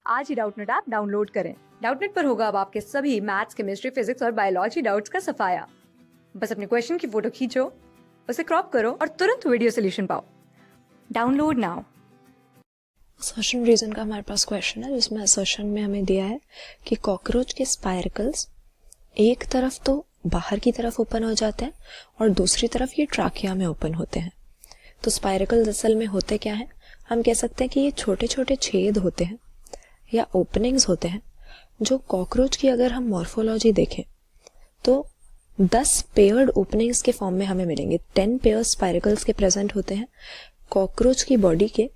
आज ही Doubtnut app download करें। Doubtnut पर होगा अब आपके सभी मैथ्स, केमिस्ट्री, फिजिक्स और बायोलॉजी डाउट्स का सफाया। बस अपने क्वेश्चन की फोटो खींचो, उसे क्रॉप करो और तुरंत वीडियो सोल्यूशन पाओ। Download now. असर्शन रीजन का हमारे पास क्वेश्चन है जिसमें असर्शन में हमें दिया है कि कॉकरोच के स्पाइरकल्स एक तरफ तो बाहर की तरफ ओपन हो जाते हैं और दूसरी तरफ ये ट्राकिया में ओपन होते हैं। तो स्पाइरकल्स असल में होते क्या हैं? हम कह सकते हैं कि ये छोटे छोटे छेद होते हैं या ओपनिंग्स होते हैं जो कॉकरोच की अगर हम मॉर्फोलॉजी देखें तो 10 पेयर्ड ओपनिंग्स के फॉर्म में हमें मिलेंगे। 10 पेयर स्पाइरकल्स के प्रेजेंट होते हैं कॉकरोच की बॉडी के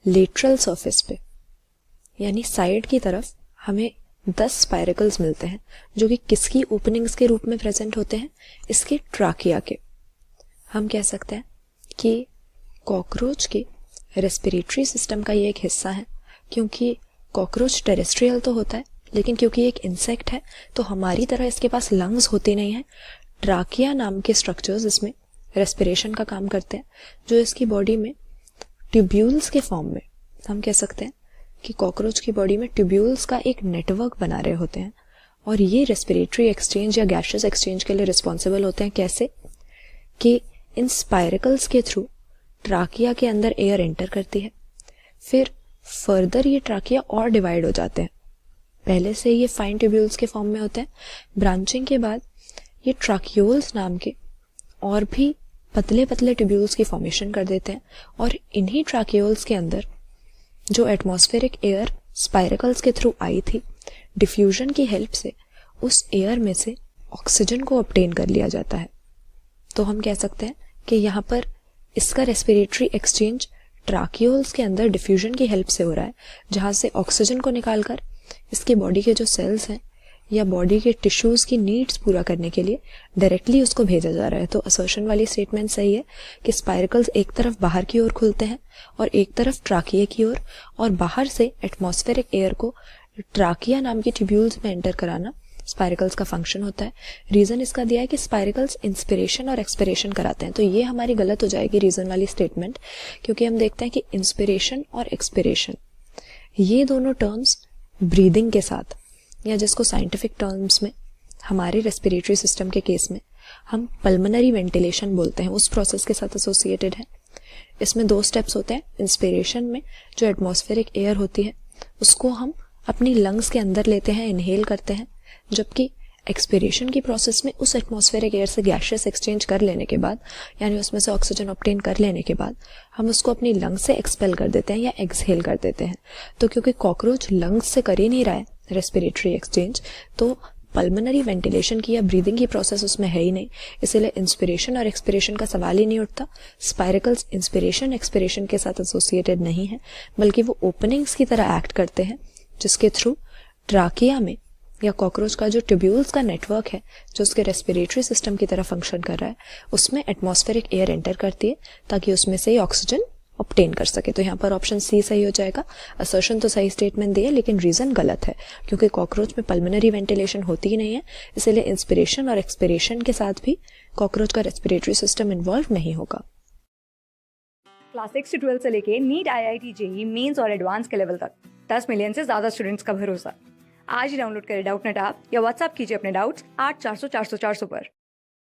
लेटरल सरफेस पे, यानी साइड की तरफ हमें 10 स्पाइरकल्स मिलते हैं जो कि किसकी ओपनिंग्स के रूप में प्रेजेंट होते हैं? इसके ट्राकिया के। हम कह सकते हैं कि कॉकरोच के रेस्पिरेटरी सिस्टम का ये एक हिस्सा है, क्योंकि कॉकरोच टेरेस्ट्रियल तो होता है लेकिन क्योंकि एक इंसेक्ट है तो हमारी तरह इसके पास लंग्स होते नहीं हैं। ट्राकिया नाम के स्ट्रक्चर्स इसमें रेस्पिरेशन का काम करते हैं, जो इसकी बॉडी में ट्यूब्यूल्स के फॉर्म में, हम कह सकते हैं कि कॉकरोच की बॉडी में ट्यूब्यूल्स का एक नेटवर्क बना रहे होते हैं और ये रेस्पिरेटरी एक्सचेंज या गैशियस एक्सचेंज के लिए रिस्पॉन्सिबल होते हैं। कैसे कि इन स्पाइरकल्स के थ्रू ट्राकिया के अंदर एयर एंटर करती है, फिर फर्दर ये ट्राकिया और डिवाइड हो जाते हैं। पहले से ये फाइन ट्यूब्यूल्स के फॉर्म में होते हैं, ब्रांचिंग के बाद ये ट्राकियोल्स नाम के और भी पतले पतले ट्यूब्यूल्स की फॉर्मेशन कर देते हैं और इन्हीं ट्राकियोल्स के अंदर जो एटमॉस्फेरिक एयर स्पाइरकल्स के थ्रू आई थी, डिफ्यूजन की हेल्प से उस एयर में से ऑक्सीजन को ऑब्टेन कर लिया जाता है। तो हम कह सकते हैं कि यहाँ पर इसका रेस्पिरेटरी एक्सचेंज ट्राकियोल्स के अंदर डिफ्यूजन की हेल्प से हो रहा है, जहाँ से ऑक्सीजन को निकालकर इसकी बॉडी के जो सेल्स हैं या बॉडी के टिश्यूज की नीड्स पूरा करने के लिए डायरेक्टली उसको भेजा जा रहा है। तो असर्शन वाली स्टेटमेंट सही है कि स्पाइरकल्स एक तरफ बाहर की ओर खुलते हैं और एक तरफ ट्राकिया की ओर, और बाहर से एटमॉस्फेरिक एयर को ट्राकिया नाम की ट्यूब्यूल्स में एंटर कराना स्पाइरकल्स का फंक्शन होता है। रीजन इसका दिया है कि स्पाइरकल्स इंस्पिरेशन और एक्सपिरेशन कराते हैं, तो ये हमारी गलत हो जाएगी रीजन वाली स्टेटमेंट, क्योंकि हम देखते हैं कि इंस्पिरेशन और एक्सपिरेशन ये दोनों टर्म्स ब्रीदिंग के साथ, या जिसको साइंटिफिक टर्म्स में हमारे रेस्पिरेटरी सिस्टम के केस में हम पल्मोनरी वेंटिलेशन बोलते हैं, उस प्रोसेस के साथ एसोसिएटेड है। इसमें 2 स्टेप्स होते हैं। इंस्पिरेशन में जो एटमॉस्फेरिक एयर होती है उसको हम अपनी लंग्स के अंदर लेते हैं, इनहेल करते हैं, जबकि एक्सपिरेशन की प्रोसेस में उस एटमॉस्फेरिक एयर से गैशियस एक्सचेंज कर लेने के बाद, यानी उसमें से ऑक्सीजन ऑब्टेन कर लेने के बाद हम उसको अपनी लंग्स से एक्सपेल कर देते हैं या एक्सहेल कर देते हैं। तो क्योंकि कॉकरोच लंग्स से कर ही नहीं रहा है रेस्पिरेटरी एक्सचेंज, तो पल्मोनरी वेंटिलेशन की या ब्रीदिंग की प्रोसेस उसमें है ही नहीं, इसीलिए इंस्पिरेशन और एक्सपिरेशन का सवाल ही नहीं उठता। स्पाइरकल्स इंस्पिरेशन एक्सपिरेशन के साथ एसोसिएटेड नहीं है, बल्कि वो ओपनिंग्स की तरह एक्ट करते हैं जिसके थ्रू ट्राकिया में या कॉकरोच का जो ट्यूब्यूल्स का नेटवर्क है जो उसके रेस्पिरेटरी सिस्टम की तरह फंक्शन कर रहा है, उसमें एटमॉस्फेरिक एयर एंटर करती है ताकि उसमें से ऑक्सीजन ऑब्टेन कर सके। तो यहाँ पर ऑप्शन सी सही हो जाएगा। असर्शन तो सही स्टेटमेंट दी है लेकिन रीजन गलत है, क्योंकि कॉकरोच में पल्मोनरी वेंटिलेशन होती ही नहीं है, इसीलिए इंस्पिरेशन और एक्सपिरेशन के साथ भी कॉकरोच का रेस्पिरेटरी सिस्टम इन्वॉल्व नहीं होगा। क्लास 6 से 12 से लेके नीट, IIT, JEE मेंस और एडवांस के लेवल तक 10 मिलियन से ज्यादा स्टूडेंट्स का भरोसा। आज ही डाउनलोड करें डाउटनेट ऐप या व्हाट्सएप कीजिए अपने डाउट्स 8400 400 400 पर।